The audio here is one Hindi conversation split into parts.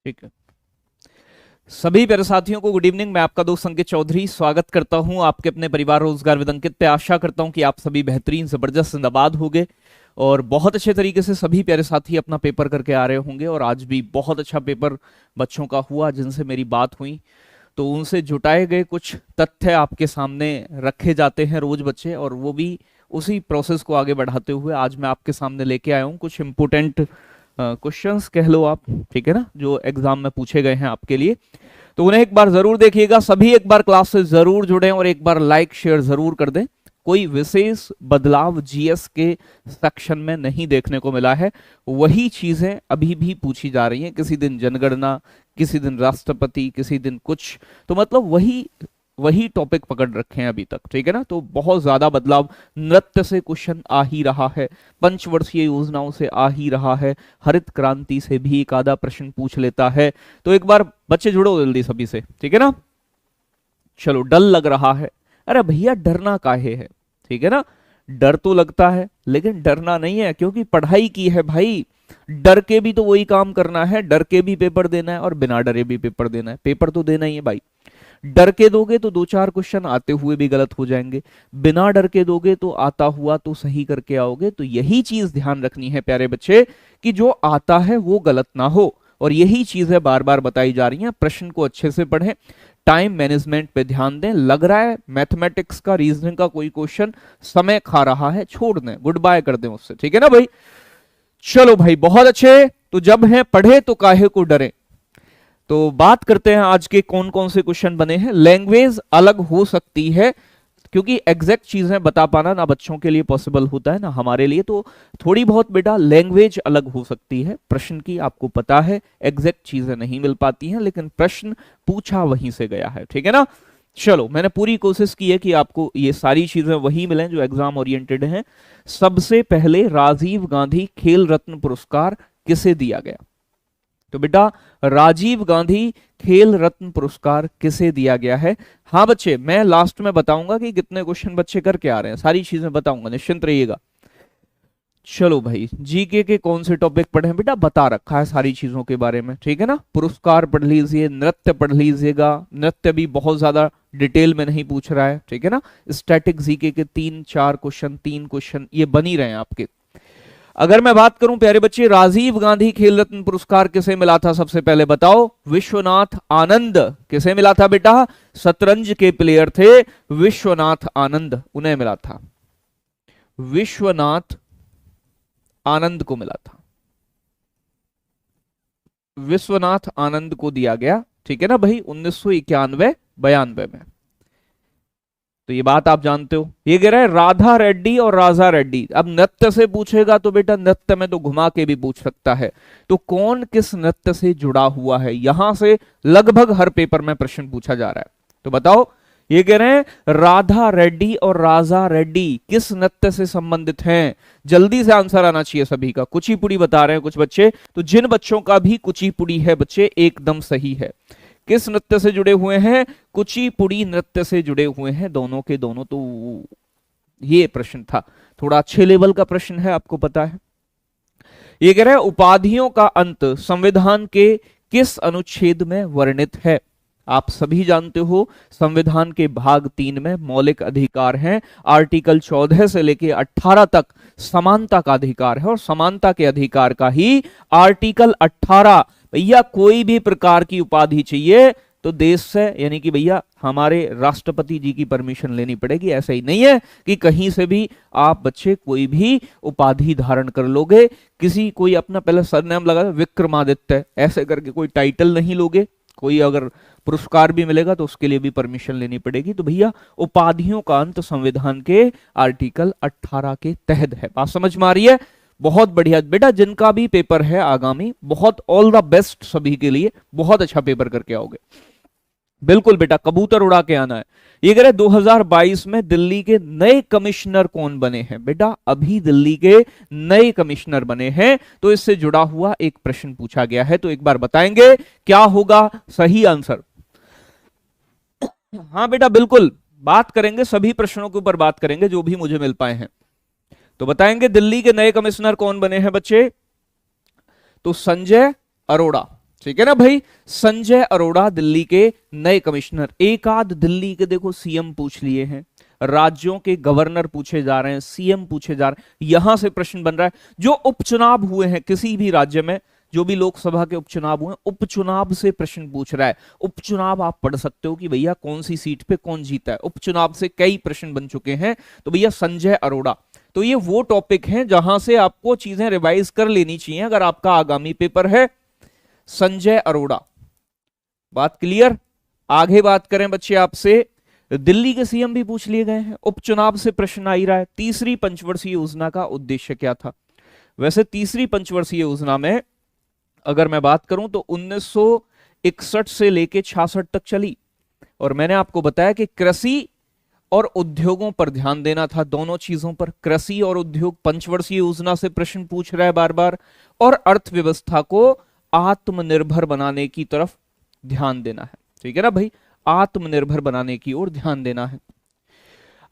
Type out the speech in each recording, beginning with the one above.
ठीक है। सभी प्यारे साथियों को गुड इवनिंग। मैं आपका दोस्त अंकित चौधरी स्वागत करता हूं आपके अपने परिवार रोजगार विद अंकित पे। आशा करता हूं कि आप सभी बेहतरीन जबरदस्त जिंदाबाद होंगे और बहुत अच्छे तरीके से सभी प्यारे साथी अपना पेपर करके आ रहे होंगे। और आज भी बहुत अच्छा पेपर बच्चों का हुआ जिनसे मेरी बात हुई, तो उनसे जुटाए गए कुछ तथ्य आपके सामने रखे जाते हैं रोज बच्चे, और वो भी उसी प्रोसेस को आगे बढ़ाते हुए आज मैं आपके सामने लेके आया हूँ कुछ इंपोर्टेंट क्वेश्चंस कह लो आप, ठीक है ना, जो एग्जाम में पूछे गए हैं आपके लिए। तो उन्हें एक बार जरूर देखिएगा। सभी एक बार क्लास से जरूर जुड़ें और एक बार लाइक शेयर जरूर कर दें। कोई विशेष बदलाव जीएस के सेक्शन में नहीं देखने को मिला है, वही चीजें अभी भी पूछी जा रही हैं। किसी दिन जनगणना, किसी दिन राष्ट्रपति, किसी दिन कुछ, तो मतलब वही वही टॉपिक पकड़ रखे हैं अभी तक, ठीक है ना। तो बहुत ज्यादा बदलाव, नृत्य से क्वेश्चन आ ही रहा है, पंचवर्षीय योजनाओं से आ ही रहा है, हरित क्रांति से भी एक आधा प्रश्न पूछ लेता है। तो एक बार बच्चे जुड़ो जल्दी सभी से, ठीक है ना। चलो, डर लग रहा है, अरे भैया डरना काहे है, ठीक है ना। डर तो लगता है लेकिन डरना नहीं है, क्योंकि पढ़ाई की है भाई। डर के भी तो वही काम करना है, डर के भी पेपर देना है और बिना डरे भी पेपर देना है। पेपर तो देना ही है भाई। डर के दोगे तो दो चार क्वेश्चन आते हुए भी गलत हो जाएंगे, बिना डर के दोगे तो आता हुआ तो सही करके आओगे। तो यही चीज ध्यान रखनी है प्यारे बच्चे, कि जो आता है वो गलत ना हो। और यही चीजें बार बार बताई जा रही हैं। प्रश्न को अच्छे से पढ़ें, टाइम मैनेजमेंट पे ध्यान दें। लग रहा है मैथमेटिक्स का, रीजनिंग का कोई क्वेश्चन समय खा रहा है, छोड़ दें, गुड बाय कर दें उससे, ठीक है ना भाई। चलो भाई, बहुत अच्छे। तो जब है पढ़े तो काहे को डरे। तो बात करते हैं आज के कौन कौन से क्वेश्चन बने हैं। लैंग्वेज अलग हो सकती है, क्योंकि एग्जैक्ट चीजें बता पाना ना बच्चों के लिए पॉसिबल होता है ना हमारे लिए। तो थोड़ी बहुत बेटा लैंग्वेज अलग हो सकती है प्रश्न की, आपको पता है एग्जैक्ट चीजें नहीं मिल पाती हैं, लेकिन प्रश्न पूछा वहीं से गया है, ठीक है ना। चलो, मैंने पूरी कोशिश की है कि आपको ये सारी चीजें वही मिलें जो एग्जाम ओरिएंटेड हैं। सबसे पहले राजीव गांधी खेल रत्न पुरस्कार किसे दिया गया। तो बेटा, राजीव गांधी खेल रत्न पुरस्कार किसे दिया गया है। हाँ बच्चे, मैं लास्ट में बताऊंगा कि कितने क्वेश्चन बच्चे करके आ रहे हैं, सारी चीजें बताऊंगा, निश्चिंत रहिएगा। चलो भाई, जीके के कौन से टॉपिक पढ़े हैं बेटा, बता रखा है सारी चीजों के बारे में, ठीक है ना। पुरस्कार पढ़ लीजिए, नृत्य पढ़ लीजिएगा, नृत्य भी बहुत ज्यादा डिटेल में नहीं पूछ रहा है, ठीक है ना। स्टैटिक जीके के 3-4 क्वेश्चन, 3 क्वेश्चन ये बन ही रहे हैं आपके। अगर मैं बात करूं प्यारे बच्चे, राजीव गांधी खेल रत्न पुरस्कार किसे मिला था, सबसे पहले बताओ। विश्वनाथ आनंद। किसे मिला था बेटा, शतरंज के प्लेयर थे विश्वनाथ आनंद, उन्हें मिला था, विश्वनाथ आनंद को मिला था, विश्वनाथ आनंद को दिया गया, ठीक है ना भाई, 1991-92 में। तो ये बात आप जानते हो। ये कह रहा है राधा रेड्डी और राजा रेड्डी। अब नृत्य से पूछेगा तो बेटा नृत्य में तो घुमा के भी पूछ सकता है, तो कौन किस नृत्य से जुड़ा हुआ है, यहां से लगभग हर पेपर में प्रश्न पूछा जा रहा है। तो बताओ, ये कह रहे हैं राधा रेड्डी और राजा रेड्डी किस नृत्य से संबंधित हैं। जल्दी से आंसर आना चाहिए सभी का। कुचिपुड़ी बता रहे हैं कुछ बच्चे, तो जिन बच्चों का भी कुचिपुड़ी है बच्चे, एकदम सही है। किस नृत्य से जुड़े हुए हैं, कुचिपुड़ी नृत्य से जुड़े हुए हैं दोनों के दोनों। तो ये प्रश्न था, थोड़ा अच्छे लेवल का प्रश्न है, आपको पता है। ये कह रहा है उपाधियों का अंत संविधान के किस अनुच्छेद में वर्णित है। आप सभी जानते हो संविधान के भाग 3 में मौलिक अधिकार हैं, आर्टिकल 14 से लेके 18 तक समानता का अधिकार है, और समानता के अधिकार का ही आर्टिकल 18, भैया कोई भी प्रकार की उपाधि चाहिए तो देश से, यानी कि भैया हमारे राष्ट्रपति जी की परमिशन लेनी पड़ेगी। ऐसा ही नहीं है कि कहीं से भी आप बच्चे कोई भी उपाधि धारण कर लोगे। किसी कोई अपना पहले सरनेम लगा विक्रमादित्य ऐसे करके कोई टाइटल नहीं लोगे, कोई अगर पुरस्कार भी मिलेगा तो उसके लिए भी परमिशन लेनी पड़ेगी। तो भैया उपाधियों का अंत संविधान के आर्टिकल 18 के तहत है। बात समझ में आ रही है? बहुत बढ़िया बेटा, जिनका भी पेपर है आगामी, बहुत ऑल द बेस्ट सभी के लिए, बहुत अच्छा पेपर करके आओगे। बिल्कुल बेटा, कबूतर उड़ा के आना है। ये कह रहे 2022 में दिल्ली के नए कमिश्नर कौन बने हैं। बेटा अभी दिल्ली के नए कमिश्नर बने हैं, तो इससे जुड़ा हुआ एक प्रश्न पूछा गया है। तो एक बार बताएंगे क्या होगा सही आंसर। हाँ बेटा बिल्कुल, बात करेंगे, सभी प्रश्नों के ऊपर बात करेंगे जो भी मुझे मिल पाए हैं। तो बताएंगे दिल्ली के नए कमिश्नर कौन बने हैं बच्चे। तो संजय अरोड़ा, ठीक है ना भाई। संजय अरोड़ा दिल्ली के नए कमिश्नर। एक आध दिल्ली के देखो सीएम पूछ लिए हैं, राज्यों के गवर्नर पूछे जा रहे हैं, सीएम पूछे जा रहे हैं, यहां से प्रश्न बन रहा है। जो उपचुनाव हुए हैं किसी भी राज्य में, जो भी लोकसभा के उपचुनाव हुए, उपचुनाव से प्रश्न पूछ रहा है। उपचुनाव आप पढ़ सकते हो कि भैया कौन सी सीट पे कौन जीता है, उपचुनाव से कई प्रश्न बन चुके हैं। तो भैया संजय अरोड़ा, तो ये वो टॉपिक हैं जहां से आपको चीजें रिवाइज कर लेनी चाहिए अगर आपका आगामी पेपर है। संजय अरोड़ा, बात क्लियर। आगे बात करें बच्चे आपसे, दिल्ली के सीएम भी पूछ लिए गए हैं, उपचुनाव से प्रश्न आ ही रहा है। तीसरी पंचवर्षीय योजना का उद्देश्य क्या था? वैसे तीसरी पंचवर्षीय योजना में अगर मैं बात करूं तो 1961 से लेके 66 तक चली, और मैंने आपको बताया कि कृषि और उद्योगों पर ध्यान देना था, दोनों चीजों पर। कृषि और उद्योग पंचवर्षीय योजना से प्रश्न पूछ रहा है बार बार, और अर्थव्यवस्था को आत्मनिर्भर बनाने की तरफ ध्यान देना है। ठीक है ना भाई, आत्मनिर्भर बनाने की ओर ध्यान देना है।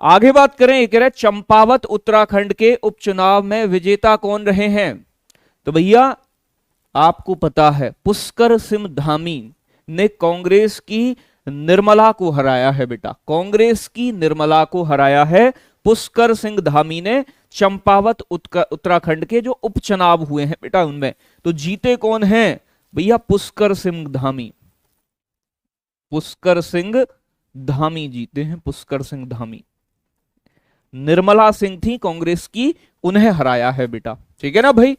आगे बात करें, एक कह रहा है चंपावत उत्तराखंड के उपचुनाव में विजेता कौन रहे हैं? तो भैया आपको पता है पुष्कर सिंह धामी ने कांग्रेस की निर्मला को हराया है बेटा, कांग्रेस की निर्मला को हराया है पुष्कर सिंह धामी ने चंपावत उत्तराखंड के जो उपचुनाव हुए हैं बेटा उनमें। तो जीते कौन हैं भैया? पुष्कर सिंह धामी, पुष्कर सिंह धामी जीते हैं, पुष्कर सिंह धामी। निर्मला सिंह थी कांग्रेस की, उन्हें हराया है बेटा। ठीक है ना भाई,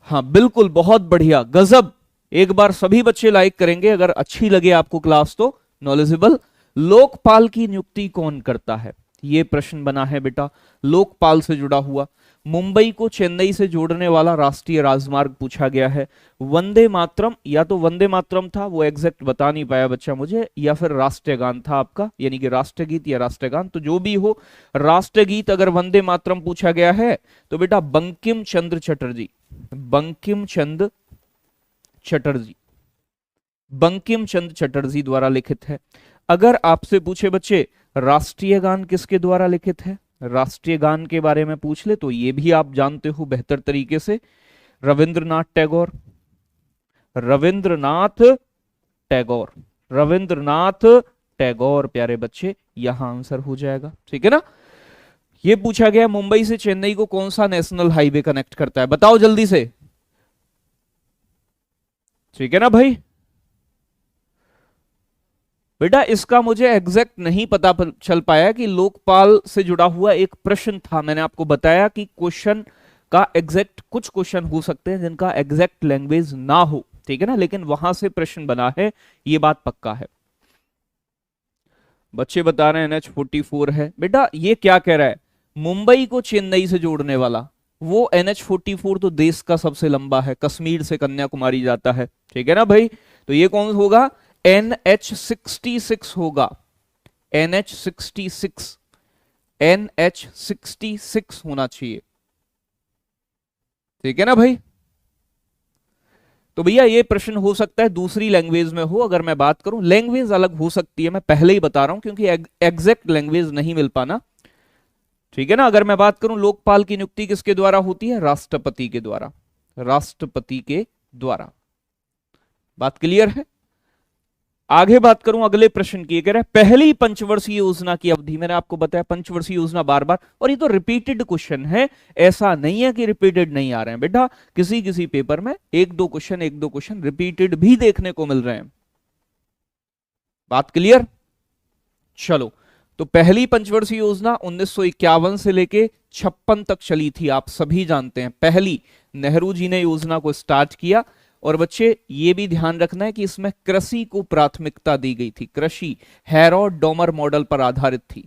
हाँ बिल्कुल, बहुत बढ़िया, गजब। एक बार सभी बच्चे लाइक करेंगे अगर अच्छी लगे आपको क्लास तो, नॉलेजेबल। लोकपाल की नियुक्ति कौन करता है? ये प्रश्न बना है बेटा, लोकपाल से जुड़ा हुआ। मुंबई को चेन्नई से जोड़ने वाला राष्ट्रीय राजमार्ग पूछा गया है। वंदे मातरम, या तो वंदे मातरम था, वो एग्जैक्ट बता नहीं पाया बच्चा मुझे, या फिर राष्ट्रीय गान था आपका, यानी कि राष्ट्रगीत या राष्ट्रगान, तो जो भी हो, राष्ट्रगीत अगर वंदे मातरम पूछा गया है तो बेटा बंकिम चंद्र चटर्जी, बंकिम चंद्र चटर्जी, बंकिम चंद्र चटर्जी द्वारा लिखित है। अगर आपसे पूछे बच्चे राष्ट्रीय गान किसके द्वारा लिखित है, राष्ट्रीय गान के बारे में पूछ ले, तो ये भी आप जानते हो बेहतर तरीके से, रविंद्रनाथ टैगोर, रविंद्रनाथ टैगोर, रविंद्रनाथ टैगोर प्यारे बच्चे, यहां आंसर हो जाएगा। ठीक है ना। ये पूछा गया मुंबई से चेन्नई को कौन सा नेशनल हाईवे कनेक्ट करता है, बताओ जल्दी से। ठीक है ना भाई, बेटा इसका मुझे एग्जैक्ट नहीं पता चल पाया कि लोकपाल से जुड़ा हुआ एक प्रश्न था। मैंने आपको बताया कि क्वेश्चन का एग्जैक्ट, कुछ क्वेश्चन हो सकते हैं जिनका एग्जैक्ट लैंग्वेज ना हो, ठीक है ना, लेकिन वहां से प्रश्न बना है, ये बात पक्का है। बच्चे बता रहे हैं NH44 है। बेटा ये क्या कह रहा है, मुंबई को चेन्नई से जोड़ने वाला, वो NH44 तो देश का सबसे लंबा है, कश्मीर से कन्याकुमारी जाता है। ठीक है ना भाई, तो ये कौन होगा? NH66 होगा, NH66, NH66 होना चाहिए। ठीक है ना भाई, तो भैया ये प्रश्न हो सकता है दूसरी लैंग्वेज में हो। अगर मैं बात करूं, लैंग्वेज अलग हो सकती है, मैं पहले ही बता रहा हूं, क्योंकि एग्जैक्ट लैंग्वेज नहीं मिल पाना। ठीक है ना। अगर मैं बात करूं लोकपाल की नियुक्ति किसके द्वारा होती है? राष्ट्रपति के द्वारा, राष्ट्रपति के द्वारा। बात क्लियर है। आगे बात करूं अगले प्रश्न की, कह रहा है पहली पंचवर्षीय योजना की अवधि, मैंने आपको बताया पंचवर्षीय योजना बार बार, और ये तो रिपीटेड क्वेश्चन है, ऐसा नहीं है कि रिपीटेड नहीं आ रहे हैं बेटा, किसी किसी पेपर में एक दो क्वेश्चन रिपीटेड भी देखने को मिल रहे हैं। बात क्लियर। चलो, तो पहली पंचवर्षीय योजना 1951 से लेके 56 तक चली थी, आप सभी जानते हैं। पहली नेहरू जी ने योजना को स्टार्ट किया, और बच्चे ये भी ध्यान रखना है कि इसमें कृषि को प्राथमिकता दी गई थी। कृषि हेराल्ड डोमर मॉडल पर आधारित थी,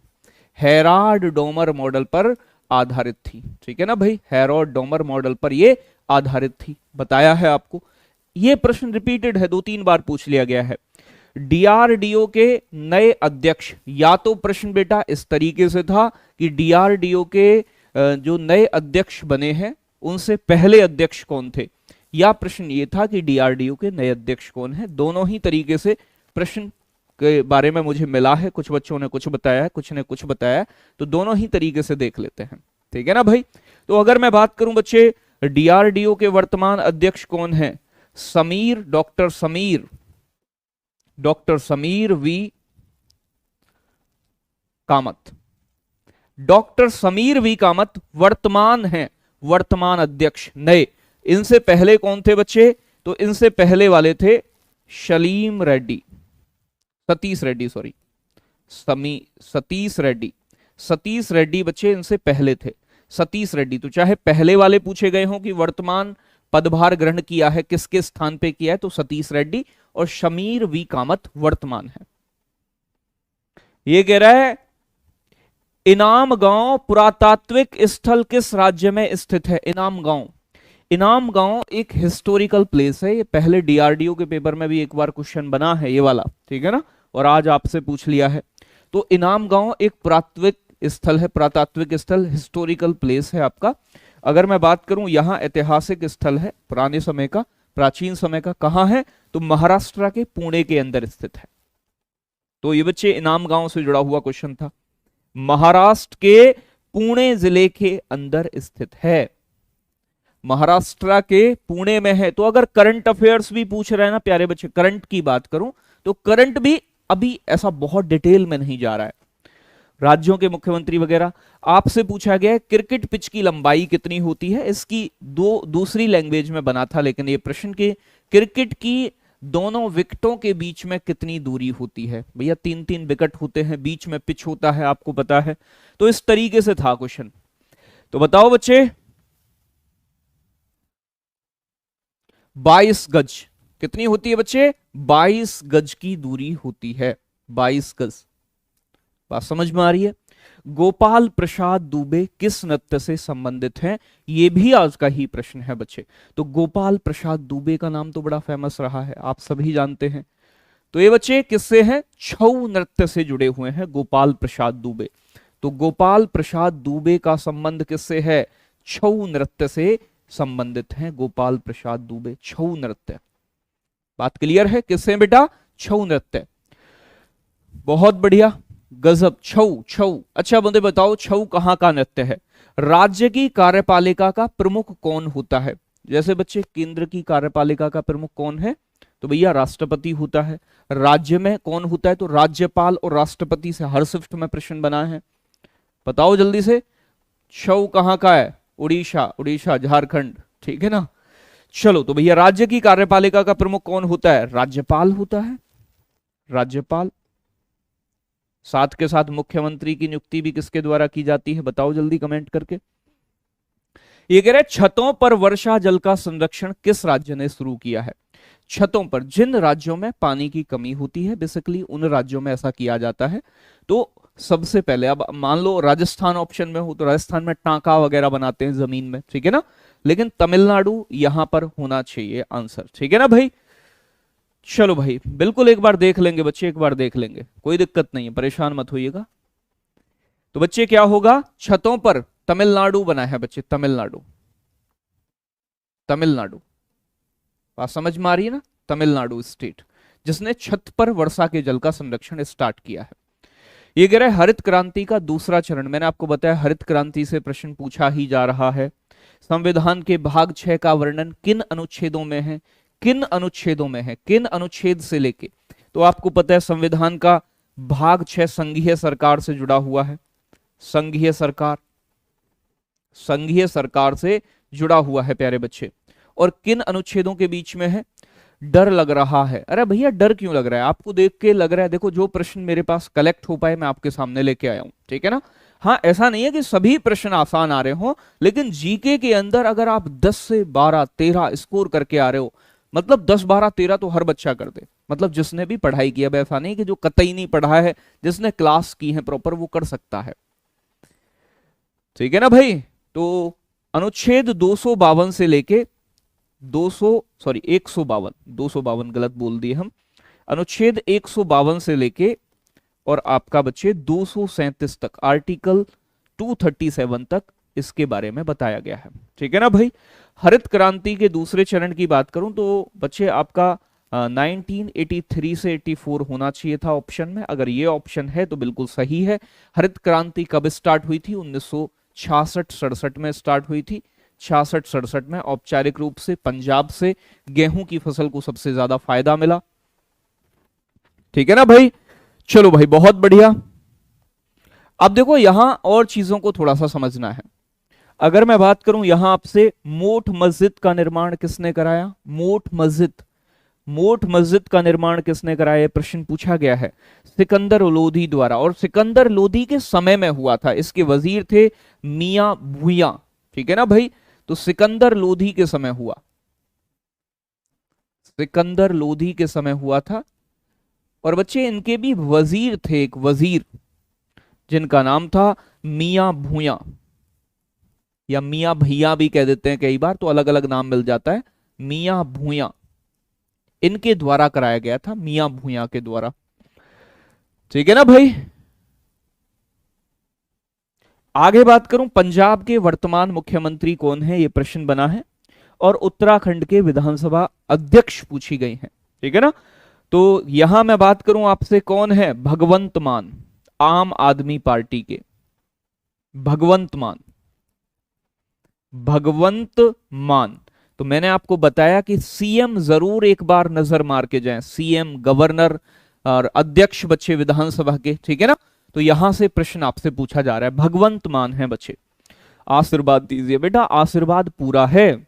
हेराल्ड डोमर मॉडल पर आधारित थी। ठीक है ना भाई, हेराल्ड डोमर मॉडल पर ये आधारित थी, बताया है आपको। ये प्रश्न रिपीटेड है, 2-3 बार पूछ लिया गया है। डीआरडीओ के नए अध्यक्ष, या तो प्रश्न बेटा इस तरीके से था कि डीआरडीओ के जो नए अध्यक्ष बने हैं उनसे पहले अध्यक्ष कौन थे, या प्रश्न ये था कि डीआरडीओ के नए अध्यक्ष कौन है। दोनों ही तरीके से प्रश्न के बारे में मुझे मिला है, कुछ बच्चों ने कुछ बताया है, कुछ ने कुछ बताया है, तो दोनों ही तरीके से देख लेते हैं। ठीक है ना भाई। तो अगर मैं बात करूं बच्चे डीआरडीओ के वर्तमान अध्यक्ष कौन है, Sameer, doctor Sameer V Kamath. Doctor Sameer V Kamath वर्तमान हैं, वर्तमान अध्यक्ष नए। इनसे पहले कौन थे बच्चे? तो इनसे पहले वाले थे सलीम रेड्डी, सतीश रेड्डी, सॉरी सतीश रेड्डी बच्चे इनसे पहले थे, सतीश रेड्डी। तो चाहे पहले वाले पूछे गए हों कि वर्तमान पदभार ग्रहण किया है, किसके स्थान पे किया है, तो सतीश रेड्डी। और शमीर वी कामत वर्तमान है। ये कह रहा है इनाम गांव पुरातात्विक स्थल किस राज्य में स्थित है? इनाम गांव एक हिस्टोरिकल प्लेस है। ये पहले डीआरडीओ के पेपर में भी एक बार क्वेश्चन बना है ये वाला, ठीक है ना, और आज आपसे पूछ लिया है। तो इनाम गांव एक पुरातात्विक स्थल है, पुरातात्विक स्थल, हिस्टोरिकल प्लेस है आपका। अगर मैं बात करूं यहां ऐतिहासिक स्थल है, पुराने समय का, प्राचीन समय का। कहां है? तो महाराष्ट्र के पुणे के अंदर स्थित है। तो ये बच्चे इनाम गांव से जुड़ा हुआ क्वेश्चन था, महाराष्ट्र के पुणे जिले के अंदर स्थित है, महाराष्ट्र के पुणे में है। तो अगर करंट अफेयर्स भी पूछ रहे हैं ना प्यारे बच्चे, करंट की बात करूं तो करंट भी अभी ऐसा बहुत डिटेल में नहीं जा रहा है। राज्यों के मुख्यमंत्री वगैरह आपसे पूछा गया है क्रिकेट पिच की लंबाई कितनी होती है। इसकी दूसरी लैंग्वेज में बना था, लेकिन ये प्रश्न के क्रिकेट की दोनों विकेटों के बीच में कितनी दूरी होती है? भैया 3-3 विकेट होते हैं, बीच में पिच होता है, आपको पता है। तो इस तरीके से था क्वेश्चन। तो बताओ बच्चे 22 गज कितनी होती है बच्चे? 22 गज की दूरी होती है, 22 गज। बात समझ में आ रही है? गोपाल प्रसाद दुबे किस नृत्य से संबंधित हैं? यह भी आज का ही प्रश्न है बच्चे। तो गोपाल प्रसाद दुबे का नाम तो बड़ा फेमस रहा है, आप सभी जानते हैं। तो ये बच्चे किससे हैं? छऊ नृत्य से जुड़े हुए हैं गोपाल प्रसाद दुबे। तो गोपाल प्रसाद दुबे का संबंध किससे है? छऊ नृत्य से संबंधित हैं गोपाल प्रसाद दुबे, छऊ नृत्य। बात क्लियर है? किससे बेटा? छऊ नृत्य। बहुत बढ़िया, गजब। छऊ। अच्छा मुझे बताओ छऊ कहां का नृत्य है? राज्य की कार्यपालिका का प्रमुख कौन होता है? जैसे बच्चे केंद्र की कार्यपालिका का प्रमुख कौन है? तो भैया राष्ट्रपति होता है। राज्य में कौन होता है? तो राज्यपाल और राष्ट्रपति से हर शिफ्ट में प्रश्न बना है। बताओ जल्दी से, छऊ कहां का है? उड़ीसा, झारखंड, ठीक है ना। चलो, तो भैया राज्य की कार्यपालिका का प्रमुख कौन होता है? राज्यपाल होता है, राज्यपाल। साथ के साथ मुख्यमंत्री की नियुक्ति भी किसके द्वारा की जाती है? बताओ जल्दी कमेंट करके। ये कह रहे छतों पर वर्षा जल का संरक्षण किस राज्य ने शुरू किया है? छतों पर, जिन राज्यों में पानी की कमी होती है, बेसिकली उन राज्यों में ऐसा किया जाता है। तो सबसे पहले, अब मान लो राजस्थान ऑप्शन में हो तो राजस्थान में टांका वगैरह बनाते हैं जमीन में, ठीक है ना। लेकिन तमिलनाडु यहां पर होना चाहिए आंसर, ठीक है ना भाई। चलो भाई, बिल्कुल एक बार देख लेंगे बच्चे, एक बार देख लेंगे, कोई दिक्कत नहीं है, परेशान मत होइएगा। तो बच्चे क्या होगा? छतों पर तमिलनाडु बना है बच्चे, तमिलनाडु। बात समझ में आ रही है ना? तमिलनाडु स्टेट जिसने छत पर वर्षा के जल का संरक्षण स्टार्ट किया है। ये कह रहा है हरित क्रांति का दूसरा चरण, मैंने आपको बताया हरित क्रांति से प्रश्न पूछा ही जा रहा है। संविधान के भाग 6 का वर्णन किन अनुच्छेदों में है? किन अनुच्छेद से लेके, तो आपको पता है संविधान का भाग 6 संघीय सरकार से जुड़ा हुआ है, संघीय सरकार से जुड़ा हुआ है प्यारे बच्चे। और किन अनुच्छेदों के बीच में है? डर लग रहा है। अरे भैया डर क्यों लग रहा है? आपको देख के लग रहा है, देखो जो प्रश्न मेरे पास कलेक्ट हो पाए मैं आपके सामने लेके आया हूं, ठीक है ना। हाँ, ऐसा नहीं है कि सभी प्रश्न आसान आ रहे हो, लेकिन जीके के अंदर अगर आप 10 से 12, 13 स्कोर करके आ रहे हो, मतलब 10, 12, 13 तो हर बच्चा कर दे, मतलब जिसने भी पढ़ाई किया। ऐसा नहीं कि जो कतई नहीं पढ़ा है, जिसने क्लास की है प्रॉपर वो कर सकता है, ठीक है ना भाई। तो अनुच्छेद 252 से लेके 152 गलत बोल दिए हम। अनुच्छेद 152 से लेके और आपका बच्चे 237 तक, आर्टिकल 237 तक इसके बारे में बताया गया है, ठीक है ना भाई। हरित क्रांति के दूसरे चरण की बात करूं तो बच्चे आपका 1983 से 84 होना चाहिए था ऑप्शन में। अगर ये ऑप्शन है तो बिल्कुल सही है। हरित क्रांति कब स्टार्ट हुई थी? 1966-67 में स्टार्ट हुई थी। 66-67 में औपचारिक रूप से पंजाब से गेहूं की फसल को सबसे ज्यादा फायदा मिला। ठीक है ना भाई, चलो भाई बहुत बढ़िया। अब देखो यहां और चीजों को थोड़ा सा समझना है। अगर मैं बात करूं यहां आपसे, मोठ मस्जिद का निर्माण किसने कराया? मोठ मस्जिद का निर्माण किसने कराया, ये प्रश्न पूछा गया है। सिकंदर लोधी द्वारा, और सिकंदर लोधी के समय में हुआ था। इसके वजीर थे मियां भूया। ठीक है ना भाई, तो सिकंदर लोधी के समय हुआ, सिकंदर लोधी के समय हुआ था। और बच्चे इनके भी वजीर थे, एक वजीर जिनका नाम था मियां भूया, या मियां भैया भी कह देते हैं कई बार, तो अलग अलग नाम मिल जाता है। मियां भूया, इनके द्वारा कराया गया था, मियां भूया के द्वारा। ठीक है ना भाई, आगे बात करूं, पंजाब के वर्तमान मुख्यमंत्री कौन है, यह प्रश्न बना है। और उत्तराखंड के विधानसभा अध्यक्ष पूछी गई हैं। ठीक है ना, तो यहां मैं बात करूं आपसे, कौन है? भगवंत मान, आम आदमी पार्टी के भगवंत मान, भगवंत मान। तो मैंने आपको बताया कि सीएम जरूर एक बार नजर मार के जाएं, सीएम, गवर्नर और अध्यक्ष बच्चे विधानसभा के। ठीक है ना, तो यहां से प्रश्न आपसे पूछा जा रहा है, भगवंत मान है बच्चे। आशीर्वाद दीजिए बेटा, आशीर्वाद पूरा है।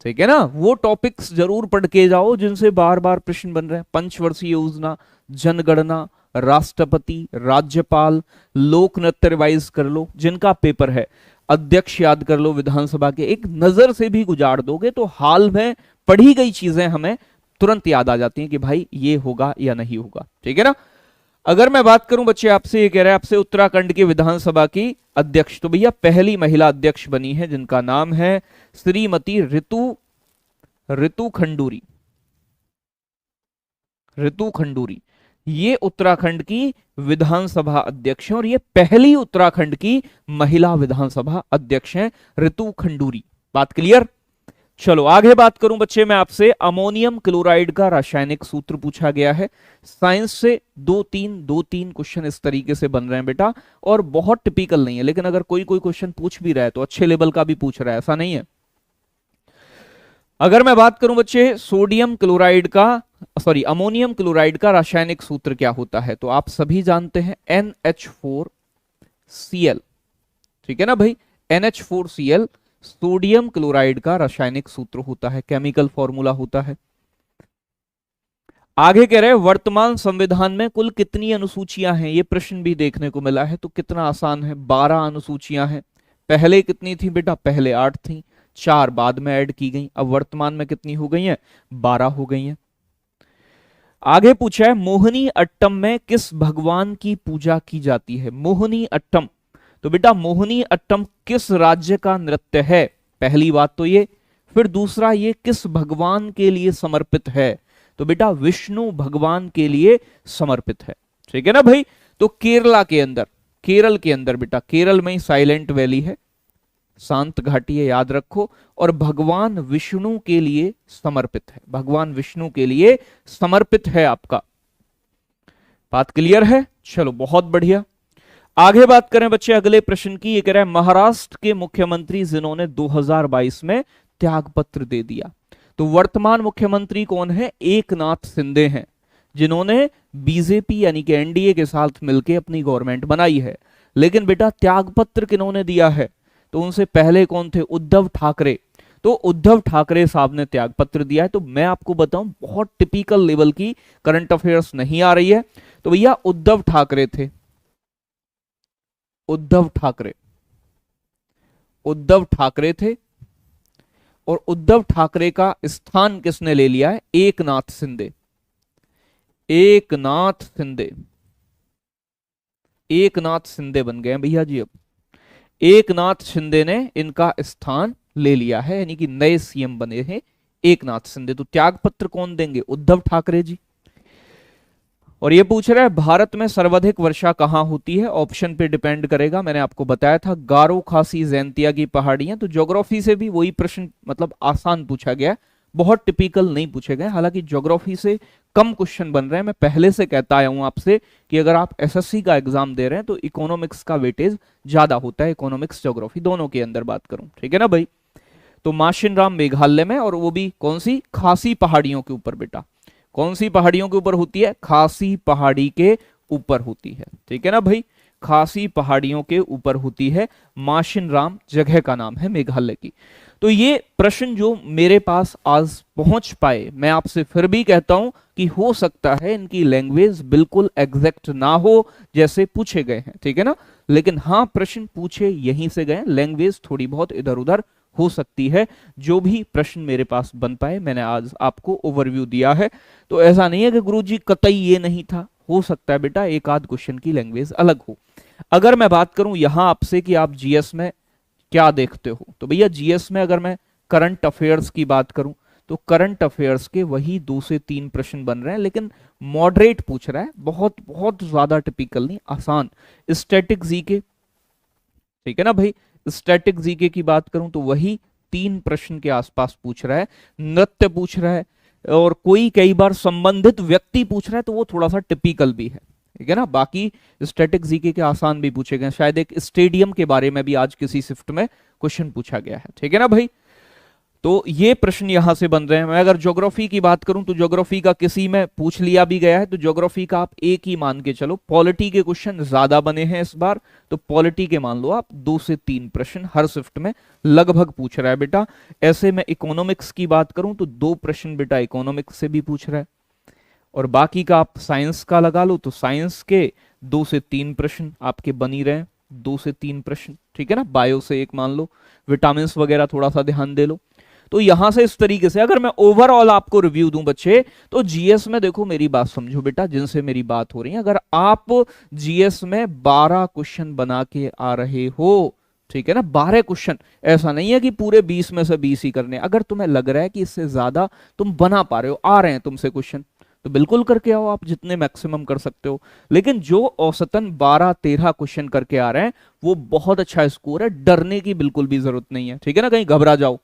ठीक है ना, वो टॉपिक्स जरूर पढ़ के जाओ जिनसे बार बार प्रश्न बन रहे हैं। पंचवर्षीय योजना, जनगणना, राष्ट्रपति, राज्यपाल, लोक नृत्य रिवाइज कर लो जिनका पेपर है, अध्यक्ष याद कर लो विधानसभा के। एक नजर से भी गुजार दोगे तो हाल में पढ़ी गई चीजें हमें तुरंत याद आ जाती हैं कि भाई ये होगा या नहीं होगा। ठीक है ना, अगर मैं बात करूं बच्चे आपसे, ये कह रहा है आपसे उत्तराखंड की विधानसभा की अध्यक्ष, तो भैया पहली महिला अध्यक्ष बनी है जिनका नाम है श्रीमती ऋतु खंडूरी। ऋतु खंडूरी, ये उत्तराखंड की विधानसभा अध्यक्ष हैं, और ये पहली उत्तराखंड की महिला विधानसभा अध्यक्ष हैं, ऋतु खंडूरी। बात क्लियर? चलो आगे बात करूं बच्चे मैं आपसे, अमोनियम क्लोराइड का रासायनिक सूत्र पूछा गया है। साइंस से दो तीन क्वेश्चन इस तरीके से बन रहे हैं बेटा, और बहुत टिपिकल नहीं है, लेकिन अगर कोई क्वेश्चन पूछ भी रहा है तो अच्छे लेवल का भी पूछ रहा है, ऐसा नहीं है। अगर मैं बात करूं बच्चे सोडियम क्लोराइड का, सॉरी अमोनियम क्लोराइड का रासायनिक सूत्र क्या होता है, तो आप सभी जानते हैं NH4Cl। ठीक है ना भाई, NH4Cl सोडियम क्लोराइड का रासायनिक सूत्र होता है, केमिकल फॉर्मूला होता है। आगे कह रहे हैं वर्तमान संविधान में कुल कितनी अनुसूचियां हैं, ये प्रश्न भी देखने को मिला है। तो कितना आसान है, 12 अनुसूचियां हैं। पहले कितनी थी बेटा? पहले 8 थी, 4 बाद में ऐड की गई। अब वर्तमान में कितनी हो गई हैं? 12 हो गई हैं। आगे पूछा है मोहिनी अट्टम में किस भगवान की पूजा की जाती है? मोहिनी अट्टम, तो बेटा मोहिनी अट्टम किस राज्य का नृत्य है? पहली बात तो ये, फिर दूसरा ये किस भगवान के लिए समर्पित है? तो बेटा विष्णु भगवान के लिए समर्पित है। ठीक है ना भाई, तो केरला के अंदर, केरल के अंदर बेटा, केरल में ही साइलेंट वैली है, शांत घाटी है, याद रखो, और भगवान विष्णु के लिए समर्पित है, भगवान विष्णु के लिए समर्पित है आपका। बात क्लियर है? चलो बहुत बढ़िया। आगे बात करें बच्चे अगले प्रश्न की, ये कह रहा है महाराष्ट्र के मुख्यमंत्री जिन्होंने 2022 में त्यागपत्र दे दिया, तो वर्तमान मुख्यमंत्री कौन है? एकनाथ शिंदे हैं, जिन्होंने बीजेपी यानी कि एनडीए के साथ मिलकर अपनी गवर्नमेंट बनाई है। लेकिन बेटा त्यागपत्र किन्होंने दिया है? तो उनसे पहले कौन थे? उद्धव ठाकरे। तो उद्धव ठाकरे साहब ने त्यागपत्र दिया है। तो मैं आपको बताऊं, बहुत टिपिकल लेवल की करंट अफेयर्स नहीं आ रही है, तो भैया उद्धव ठाकरे थे, उद्धव ठाकरे, उद्धव ठाकरे थे। और उद्धव ठाकरे का स्थान किसने ले लिया है? एकनाथ शिंदे, एकनाथ शिंदे, एकनाथ शिंदे बन गए हैं भैया जी। अब एकनाथ शिंदे ने इनका स्थान ले लिया है, यानी कि नए सीएम बने हैं एकनाथ शिंदे। तो त्यागपत्र कौन देंगे? उद्धव ठाकरे जी। और ये पूछ रहा है भारत में सर्वाधिक वर्षा कहां होती है? ऑप्शन पे डिपेंड करेगा, मैंने आपको बताया था गारो खासी जैंतिया की पहाड़ियां। तो ज्योग्राफी से भी वही प्रश्न मतलब आसान पूछा गया, बहुत टिपिकल नहीं पूछे गए। हालांकि ज्योग्राफी से कम क्वेश्चन बन रहे हैं। मैं पहले से कहता आया हूं आपसे कि अगर आप एसएससी का एग्जाम दे रहे हैं तो इकोनॉमिक्स का वेटेज ज्यादा होता है, इकोनॉमिक्स ज्योग्राफी दोनों के अंदर बात करूं। ठीक है ना भाई, तो माशिनराम मेघालय में, और वो भी कौन सी, खासी पहाड़ियों के ऊपर बेटा। कौन सी पहाड़ियों के ऊपर होती है, खासी पहाड़ी के ऊपर होती है, ठीक है ना भाई, खासी पहाड़ियों के ऊपर होती है। माशिनराम जगह का नाम है मेघालय की। तो ये प्रश्न जो मेरे पास आज पहुंच पाए, मैं आपसे फिर भी कहता हूं कि हो सकता है इनकी लैंग्वेज बिल्कुल एग्जैक्ट ना हो जैसे पूछे गए हैं, ठीक है ना, लेकिन हाँ प्रश्न पूछे यहीं से गए, लैंग्वेज थोड़ी बहुत इधर उधर हो सकती है। जो भी प्रश्न मेरे पास बन पाए मैंने आज आपको ओवरव्यू दिया है। तो ऐसा नहीं है कि गुरुजी कतई ये नहीं था, हो सकता है बेटा एक आध क्वेश्चन की लैंग्वेज अलग हो। अगर मैं बात करूं यहां आपसे कि आप जीएस में क्या देखते हो, तो भैया जीएस में अगर मैं करंट अफेयर्स की बात करूं तो करंट अफेयर्स के वही 2 से 3 प्रश्न बन रहे हैं, लेकिन मॉडरेट पूछ रहा है, बहुत बहुत ज्यादा टिपिकल नहीं, आसान। स्टैटिक जीके, ठीक है ना भाई, स्टैटिक जीके की बात करूं तो वही 3 प्रश्न के आसपास पूछ रहा है। नृत्य पूछ रहा है, और कोई कई बार संबंधित व्यक्ति पूछ रहा है, तो वो थोड़ा सा टिपिकल भी है, ठीक है ना। बाकी स्टैटिक जीके के आसान भी पूछे गए, शायद एक स्टेडियम के बारे में भी आज किसी शिफ्ट में क्वेश्चन पूछा गया है, ठीक है ना भाई। तो ये प्रश्न यहां से बन रहे हैं। मैं अगर ज्योग्राफी की बात करूं तो ज्योग्राफी का किसी में पूछ लिया भी गया है, तो ज्योग्राफी का आप एक ही मान के चलो। पॉलिटी के क्वेश्चन ज्यादा बने हैं इस बार, तो पॉलिटी के मान लो आप 2 से 3 प्रश्न हर शिफ्ट में लगभग पूछ रहा है बेटा। ऐसे में इकोनॉमिक्स की बात करूं तो 2 प्रश्न बेटा इकोनॉमिक्स से भी पूछ रहा है, और बाकी का आप साइंस का लगा लो तो साइंस के 2 से 3 प्रश्न आपके बन ही रहे, 2 से 3 प्रश्न, ठीक है ना। बायो से एक मान लो, विटामिन वगैरह थोड़ा सा ध्यान दे लो। तो यहां से इस तरीके से अगर मैं ओवरऑल आपको रिव्यू दूं बच्चे, तो जीएस में देखो, मेरी बात समझो बेटा, जिनसे मेरी बात हो रही है, अगर आप जीएस में 12 क्वेश्चन बना के आ रहे हो, ठीक है ना, 12 क्वेश्चन, ऐसा नहीं है कि पूरे 20 में से 20 ही करने, अगर तुम्हें लग रहा है कि इससे ज्यादा तुम बना पा रहे हो, आ रहे हैं तुमसे क्वेश्चन, तो बिल्कुल करके आओ, आप जितने मैक्सिमम कर सकते हो। लेकिन जो औसतन 12-13 क्वेश्चन करके आ रहे हैं वो बहुत अच्छा स्कोर है, डरने की बिल्कुल भी जरूरत नहीं है, ठीक है ना, कहीं घबरा जाओ,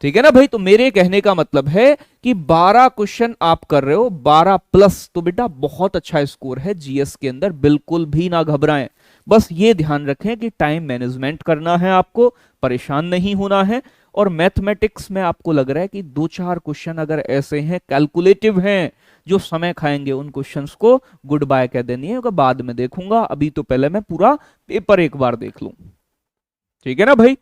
ठीक है ना भाई। तो मेरे कहने का मतलब है कि 12 क्वेश्चन आप कर रहे हो, 12 प्लस, तो बेटा बहुत अच्छा स्कोर है जीएस के अंदर, बिल्कुल भी ना घबराएं। बस ये ध्यान रखें कि टाइम मैनेजमेंट करना है आपको, परेशान नहीं होना है। और मैथमेटिक्स में आपको लग रहा है कि 2-4 क्वेश्चन अगर ऐसे हैं, कैलकुलेटिव हैं, जो समय खाएंगे, उन क्वेश्चंस को गुड बाय कह देनी है, बाद में देखूंगा, अभी तो पहले मैं पूरा पेपर एक बार देख लूं, ठीक है ना भाई।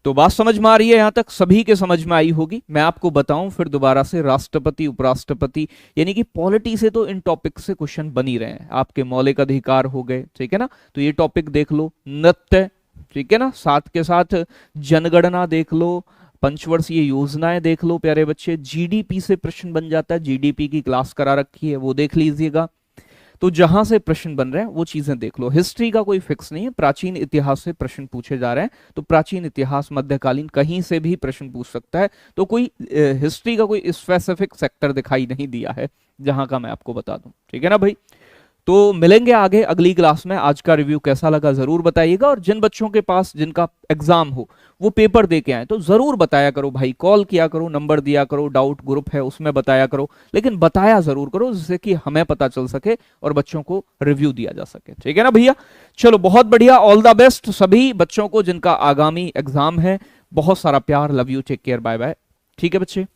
तो बात समझ में आ रही है, यहां तक सभी के समझ में आई होगी। मैं आपको बताऊं फिर दोबारा से, राष्ट्रपति उपराष्ट्रपति यानी कि पॉलिटी से तो इन टॉपिक से क्वेश्चन बन ही रहे हैं, आपके मौलिक अधिकार हो गए, ठीक है ना, तो ये टॉपिक देख लो। नृत्य, ठीक है ना, साथ के साथ जनगणना देख लो, पंचवर्षीय योजनाएं देख लो प्यारे बच्चे, जीडीपी से प्रश्न बन जाता है, जीडीपी की क्लास करा रखी है, वो देख लीजिएगा। तो जहां से प्रश्न बन रहे हैं वो चीजें देख लो। हिस्ट्री का कोई फिक्स नहीं है, प्राचीन इतिहास से प्रश्न पूछे जा रहे हैं, तो प्राचीन इतिहास, मध्यकालीन, कहीं से भी प्रश्न पूछ सकता है। तो कोई हिस्ट्री का कोई स्पेसिफिक सेक्टर दिखाई नहीं दिया है जहां का मैं आपको बता दूं, ठीक है ना भाई। तो मिलेंगे आगे अगली क्लास में। आज का रिव्यू कैसा लगा जरूर बताइएगा, और जिन बच्चों के पास जिनका एग्जाम हो वो पेपर दे के आए तो जरूर बताया करो भाई, कॉल किया करो, नंबर दिया करो, डाउट ग्रुप है उसमें बताया करो, लेकिन बताया जरूर करो जिससे कि हमें पता चल सके और बच्चों को रिव्यू दिया जा सके, ठीक है ना भैया। चलो बहुत बढ़िया, ऑल द बेस्ट सभी बच्चों को जिनका आगामी एग्जाम है, बहुत सारा प्यार, love you, take care, bye bye, ठीक है बच्चे।